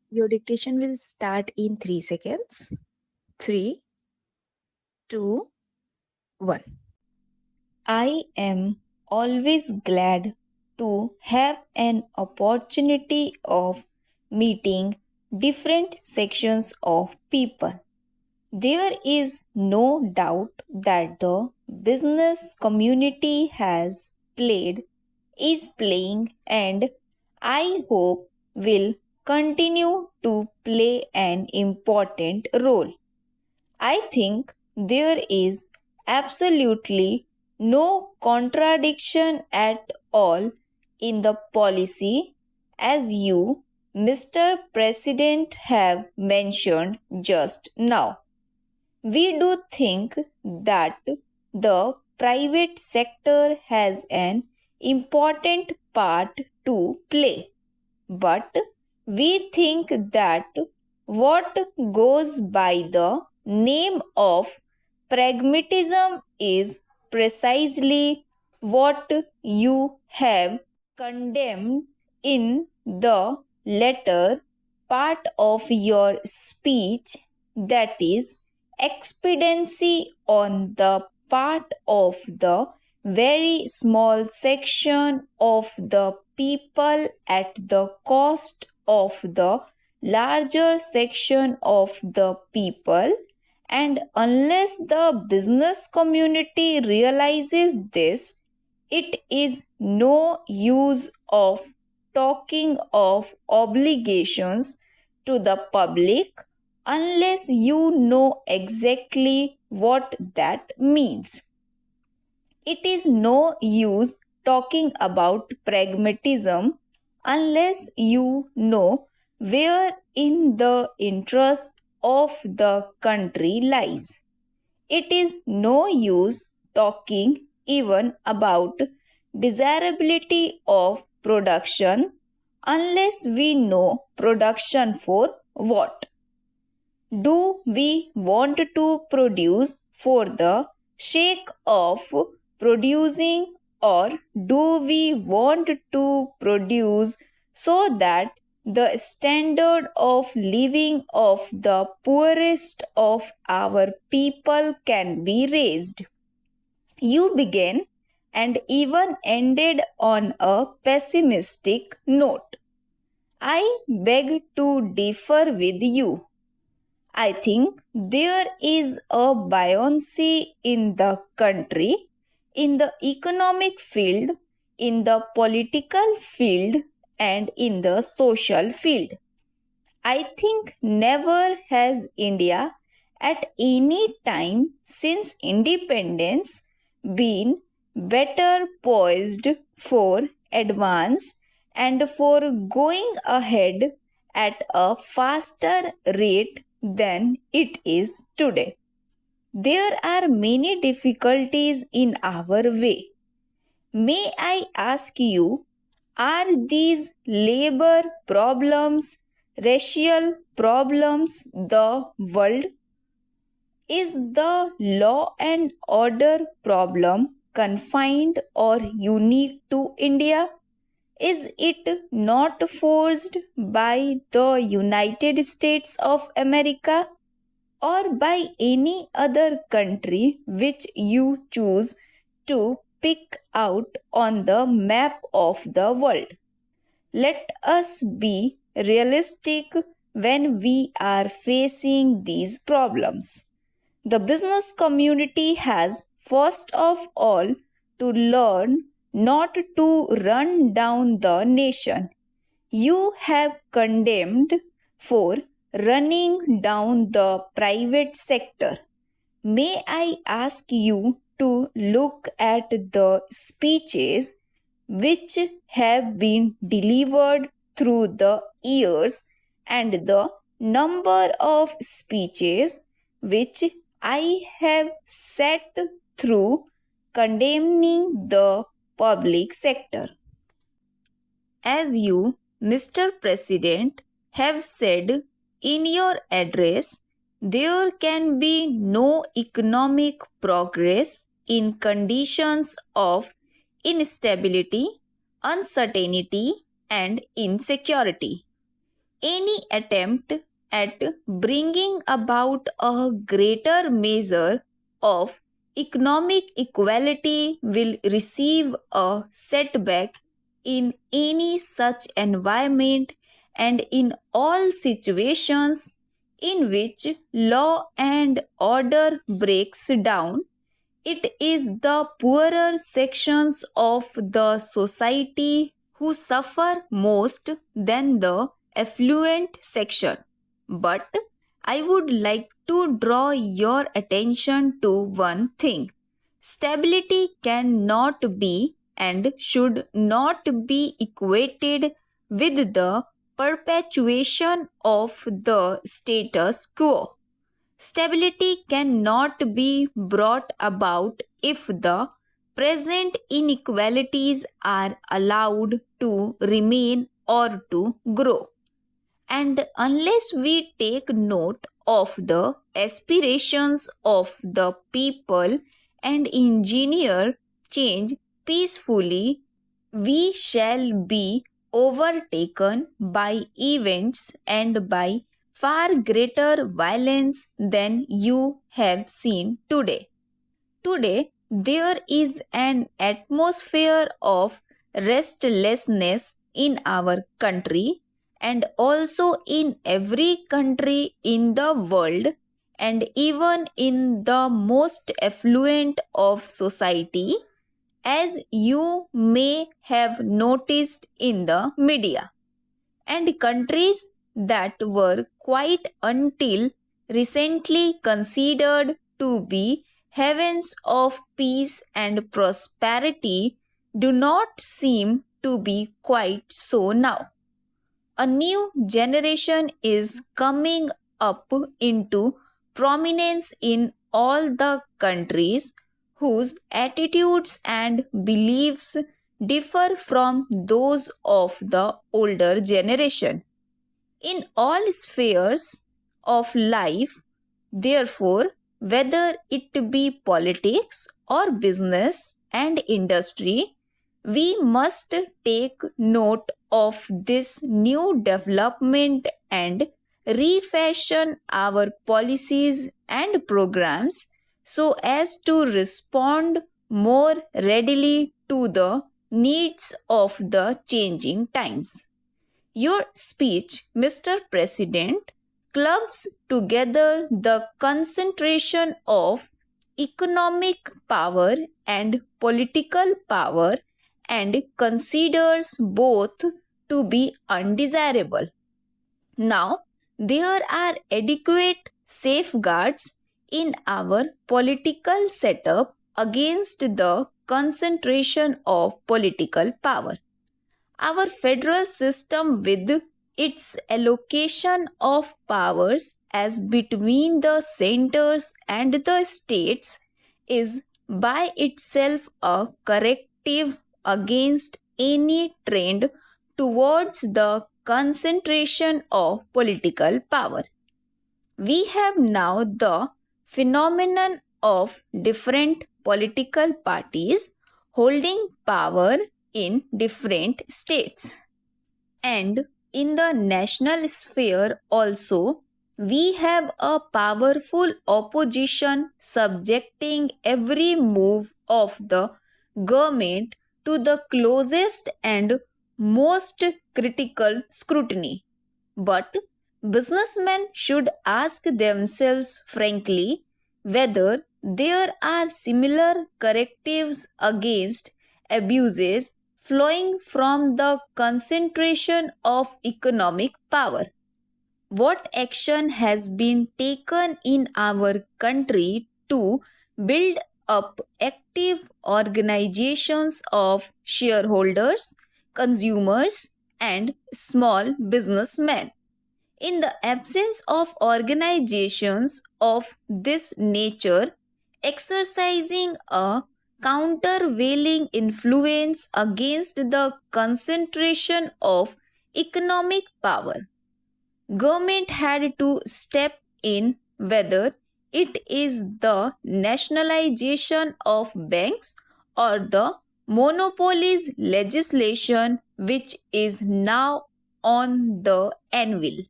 Your dictation will start in 3 seconds. 3, 2, 1. I am always glad to have an opportunity of meeting different sections of people. There is no doubt that the business community is playing, and I hope will continue to play an important role. I think there is absolutely no contradiction at all in the policy, as you, Mr. President, have mentioned just now. We do think that the private sector has an important part to play, but we think that what goes by the name of pragmatism is precisely what you have condemned in the latter part of your speech, that is, expediency on the part of the very small section of the people at the cost of the larger section of the people, and unless the business community realizes this, it is no use of talking of obligations to the public unless you know exactly what that means. It is no use talking about pragmatism unless you know where in the interest of the country lies. It is no use talking even about desirability of production unless we know production for what. Do we want to produce for the sake of producing, or do we want to produce so that the standard of living of the poorest of our people can be raised? You began and even ended on a pessimistic note. I beg to differ with you. I think there is a buoyancy in the country, in the economic field, in the political field, and in the social field. I think never has India at any time since independence been better poised for advance and for going ahead at a faster rate than it is today. There are many difficulties in our way. May I ask you, are these labor problems, racial problems, the world? Is the law and order problem confined or unique to India? Is it not forced by the United States of America or by any other country which you choose to pick out on the map of the world? Let us be realistic when we are facing these problems. The business community has, first of all, to learn not to run down the nation. You have condemned for running down the private sector. May I ask you to look at the speeches which have been delivered through the years and the number of speeches which I have sat through condemning the public sector? As you, Mr. President, have said in your address, there can be no economic progress in conditions of instability, uncertainty, and insecurity. Any attempt at bringing about a greater measure of economic equality will receive a setback in any such environment and in all situations in which law and order breaks down. It is the poorer sections of the society who suffer most than the affluent section. But I would like to draw your attention to one thing. Stability cannot be and should not be equated with the perpetuation of the status quo. Stability cannot be brought about if the present inequalities are allowed to remain or to grow. And unless we take note of the aspirations of the people and engineer change peacefully, we shall be overtaken by events and by far greater violence than you have seen today. Today, there is an atmosphere of restlessness in our country and also in every country in the world and even in the most affluent of society, as you may have noticed in the media. And countries that were quite until recently considered to be heavens of peace and prosperity do not seem to be quite so now. A new generation is coming up into prominence in all the countries whose attitudes and beliefs differ from those of the older generation. In all spheres of life, therefore, whether it be politics or business and industry, we must take note of this new development and refashion our policies and programs so as to respond more readily to the needs of the changing times. Your speech, Mr. President, clubs together the concentration of economic power and political power and considers both to be undesirable. Now, there are adequate safeguards in our political setup against the concentration of political power. Our federal system, with its allocation of powers as between the centers and the states, is by itself a corrective against any trend towards the concentration of political power. We have now the phenomenon of different political parties holding power in different states. And in the national sphere also, we have a powerful opposition subjecting every move of the government to the closest and most critical scrutiny. But businessmen should ask themselves frankly whether there are similar correctives against abuses flowing from the concentration of economic power. What action has been taken in our country to build up active organizations of shareholders, consumers, and small businessmen? In the absence of organizations of this nature exercising a countervailing influence against the concentration of economic power, government had to step in, whether it is the nationalization of banks or the monopolies legislation which is now on the anvil.